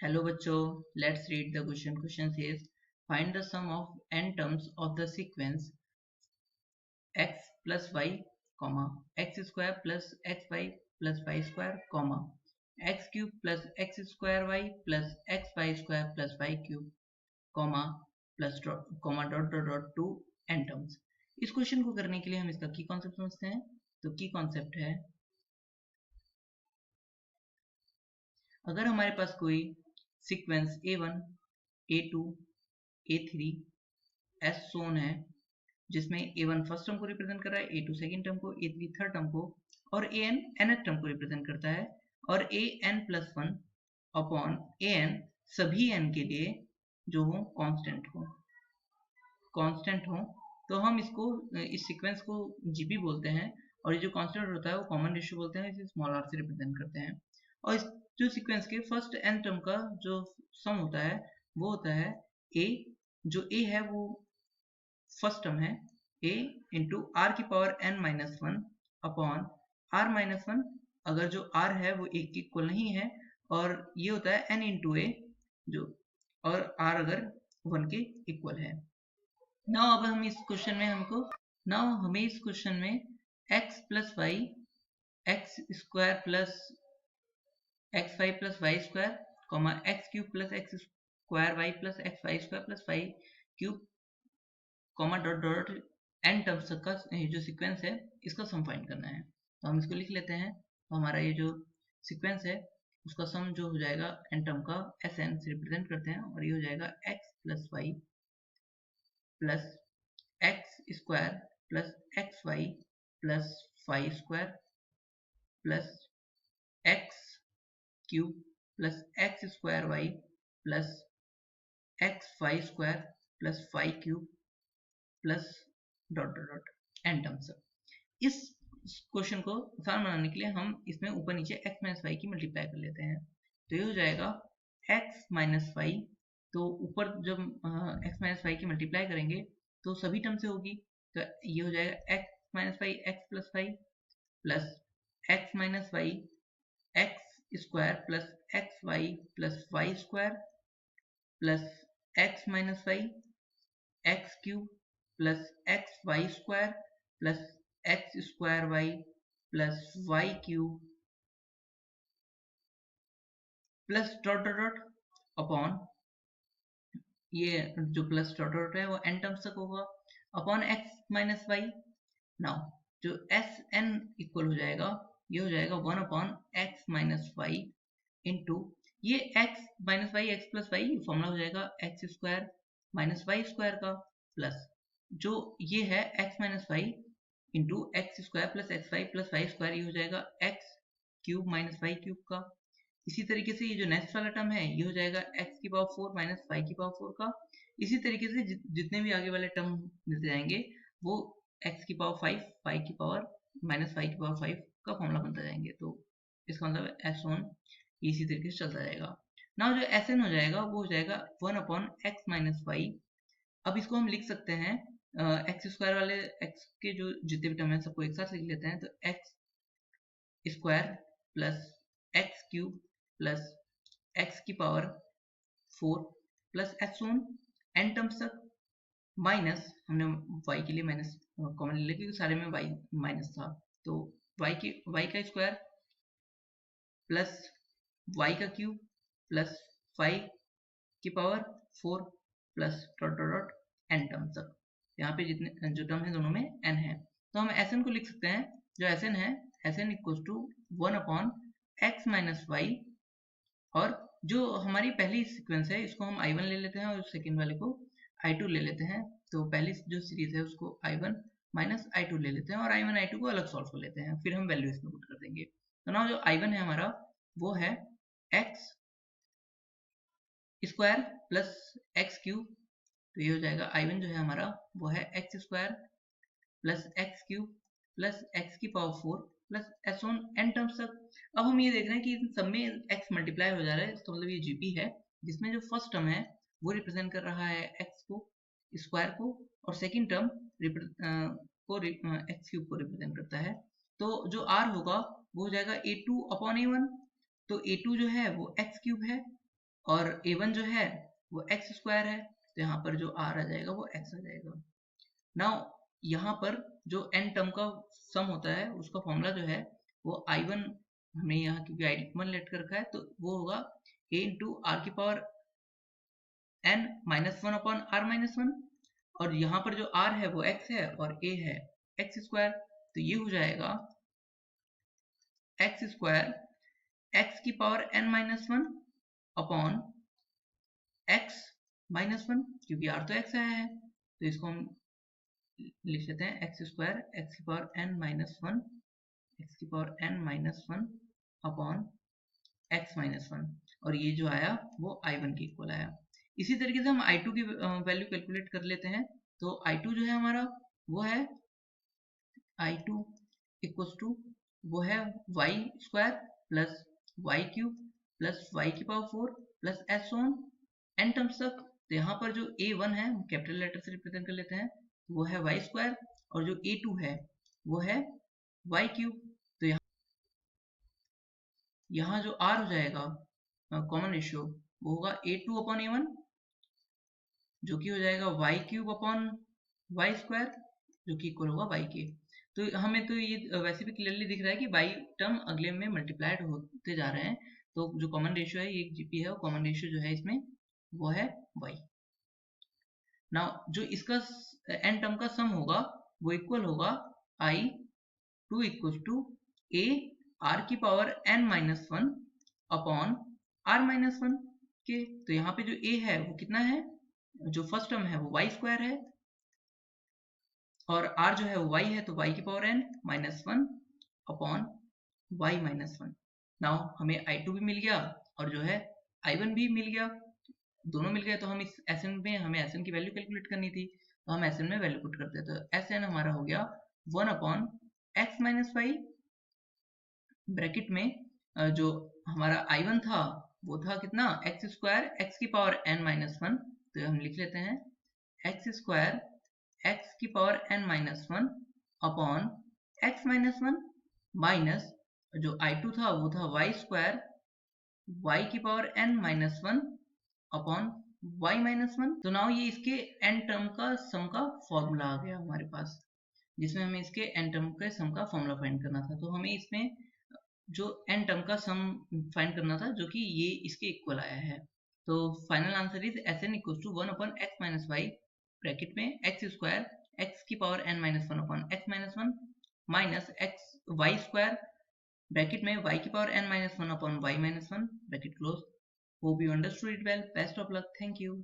Hello बच्चों, let's read the question. Question says find the sum of n terms of the sequence x plus y, comma x square plus xy plus y square, comma x cube plus x square y plus xy square plus y cube, comma plus comma dot dot dot to n terms. इस question को करने के लिए हम इसका की concept समझते हैं. तो की कॉन्सेप्ट है, अगर हमारे पास कोई sequence a1, a2, a3 S सोन है, जिसमें a1 फर्स्ट टर्म को रिप्रेजेंट कर रहा है, a2 सेकंड टर्म को, a3 थर्ड टर्म को और an nth टर्म को रिप्रेजेंट करता है, और an+1 अपॉन an सभी n के लिए जो हो कांस्टेंट हो, तो हम इसको इस सीक्वेंस को जीपी बोलते हैं, और ये जो कांस्टेंट होता है वो कॉमन रेशियो बोलते हैं, इसे स्मॉल r से रिप्रेजेंट करते हैं. और इस जो सीक्वेंस के फर्स्ट n टर्म का जो सम होता है वो होता है a, जो a है वो फर्स्ट टर्म है a इंटू आर की पावर n-1 अपॉन r-1, अगर जो r है वो एक के इक्वल नहीं है, और ये होता है n इंटू a, जो और r अगर 1 के इक्वल है. नाउ अब हम इस क्वेश्चन में हमें इस क्वेश्चन में x plus Y, X square plus x Y plus Y square, comma X cube plus X square Y plus x Y square plus Y cube, comma dot dot N terms का जो sequence है इसका sum find करना है. तो हम इसको लिख लेते हैं. तो हमारा ये जो सीक्वेंस है उसका सम जो हो जाएगा एन टर्म का एस एन से रिप्रेजेंट करते हैं, और ये हो जाएगा X plus Y plus X square plus x Y plus Y square plus x cube plus X square Y plus x Y square plus Y cube plus dot dot dot N terms. इस question को आसान बनाने के लिए हम इसमें ऊपर नीचे x माइनस वाई की मल्टीप्लाई कर लेते हैं. तो ये हो जाएगा x माइनस वाई, तो ऊपर जब x माइनस वाई की मल्टीप्लाई करेंगे तो सभी टर्म से होगी, तो ये हो जाएगा x minus Y x plus Y plus X minus Y X square plus x Y plus Y square plus X minus Y X cube plus x Y square plus X square Y plus Y cube plus dot dot dot upon, ये जो plus dot dot है वो n terms तक होगा, upon x minus y. Now जो s n equal हो जाएगा, ये हो जाएगा 1 upon x minus y into ये x minus Y x plus y formula हो जाएगा x square minus y square का, प्लस जो ये है x minus y into x square plus x Y plus Y square, ये हो जाएगा x cube minus y cube का. इसी तरीके से ये जो नेक्स्ट वाला टर्म है ये हो जाएगा एक्स की पावर 4 माइनस वाई की पावर 4 का. इसी तरीके से जितने भी आगे वाले टर्म मिलते जाएंगे वो एक्स की पावर 5 वाई की पावर माइनस वाई की पावर 5 का फॉर्मूला बनता जाएंगे. तो इसका मतलब एस वन इसी तरीके से चलता जाएगा. नाउ जो एस एन हो जाएगा वो हो जाएगा 1 अपॉन एक्स माइनस वाई. अब इसको हम लिख सकते हैं एक्स स्क्वायर वाले एक्स के जो जितने भी टर्म है सबको एक साथ लिख लेते हैं. तो x square plus x cube plus x की power 4 plus x one n terms तक, माइनस हमने y के लिए माइनस कॉमन ले लिया क्योंकि सारे में y माइनस था. तो y का स्क्वायर प्लस y का क्यूब प्लस 5 की power 4 plus dot dot dot N term तक. यहाँ पे जितने जो टर्म है दोनों में n है, तो हम Sn को लिख सकते हैं. जो Sn है Sn equals to 1 upon x minus Y, और जो हमारी पहली सीक्वेंस है इसको हम I1 ले लेते हैं और सेकेंड वाले को I2 ले लेते हैं. तो पहली जो सीरीज है उसको I1 माइनस I2 ले लेते हैं और I1 I2 को अलग सॉल्व कर लेते हैं, फिर हम वैल्यू इसमें पुट कर देंगे. तो ना जो I1 है हमारा वो है x square plus x cube, तो ये हो जाएगा I1 जो है हमारा वो है x square plus x cube plus x की power 4 plus s one n terms तक. अब हम ये देख रहे हैं कि इन सब में x मल्टीप्लाई हो जा रहा है, तो मतलब ये जीपी है जिसमें जो फर्स्ट टर्म है वो रिप्रेजेंट कर रहा है x को स्क्वायर को, और सेकंड टर्म को एक्स क्यूब को रिप्रेजेंट करता है. तो जो r होगा वो हो जाएगा a2 अपॉन a1. तो a2 जो है वो x क्यूब है और a1 जो है वो x स्क्वायर है, तो यहाँ पर जो r आ जाएगा वो x आ जाएगा। नाउ यहाँ पर जो n टर्म का सम होता है उसका फॉर्मूला जो है वो I1, हमने यहाँ क्योंकि I1 लेट कर रखा है तो वो होगा a इंटू आर की power n minus one upon are minus one, और यहाँ पर जो r है वो x है और a है x स्क्वायर, तो ये हो जाएगा x स्क्वायर x की power n minus one upon x minus one, क्योंकि r तो x आया है तो इसको हम लिख लेते हैं एक्स स्क्वायर एक्स की power n minus one, x की power n minus one upon x minus one, और ये जो आया वो I1 के इक्वल आया। इसी तरीके से हम I2 की वैल्यू कैलकुलेट कर लेते हैं, तो I2 जो है हमारा वो है I2 इक्वल्स टू वो है y square plus Y cube plus y की power 4 plus s on n terms तक। तो यहाँ पर जो A1 है कैपिटल लेटर से रिप्रेजेंट कर लेते हैं, वो है वाई स्क्वायर, और जो A2 है वो है वाई क्यूब। तो यहाँ जो R हो जाएगा कॉमन रेशियो वो होगा A2 अपॉन A1, जो कि हो जाएगा Y cube upon Y square, जो कि इक्वल होगा वाई के। तो हमें तो ये वैसे भी क्लियरली दिख रहा है कि वाई टर्म अगले में मल्टीप्लाइड होते जा रहे हैं, तो जो कॉमन रेशियो है ये जीपी है, और कॉमन रेशियो जो है इसमें वो है वाई। नाउ जो इसका एन टर्म का सम होगा वो इक्वल होगा i two equal to a r की power n minus one upon are minus one के। तो यहाँ पे जो a है वो कितना है, जो फर्स्ट टर्म है वो वाई स्क्वायर है, और r जो है वो y है, तो y की power n minus one upon y minus one. Now हमें I2 भी मिल गया और जो है I1 भी मिल गया, दोनों मिल गए। तो हम इस Sn में हमें Sn की वैल्यू कैलकुलेट करनी थी, तो हम Sn में वैल्यू पुट करते हैं, तो Sn हमारा हो गया 1 upon x minus Y, bracket में जो हमारा I1 था वो था कितना x स्क्वायर x की पावर n माइनस वन, तो हम लिख लेते हैं x स्क्वायर x की power n minus one upon x minus one, minus जो I2 था वो था y स्क्वायर y की power n minus one upon y minus one. तो नाउ ये इसके n टर्म का सम का फॉर्मूला आ गया हमारे पास, जिसमें हमें इसके n टर्म के सम का फॉर्मूला फाइंड करना था। तो हमें इसमें जो n टर्म का सम फाइंड करना था जो कि ये इसके इक्वल आया है। तो final answer is Sn equal to 1 upon x minus Y, bracket में x स्क्वायर x की power n minus one upon x minus one minus x Y square, bracket में y की power n minus one upon y minus one, bracket close. Hope you understood it well, best of luck, thank you.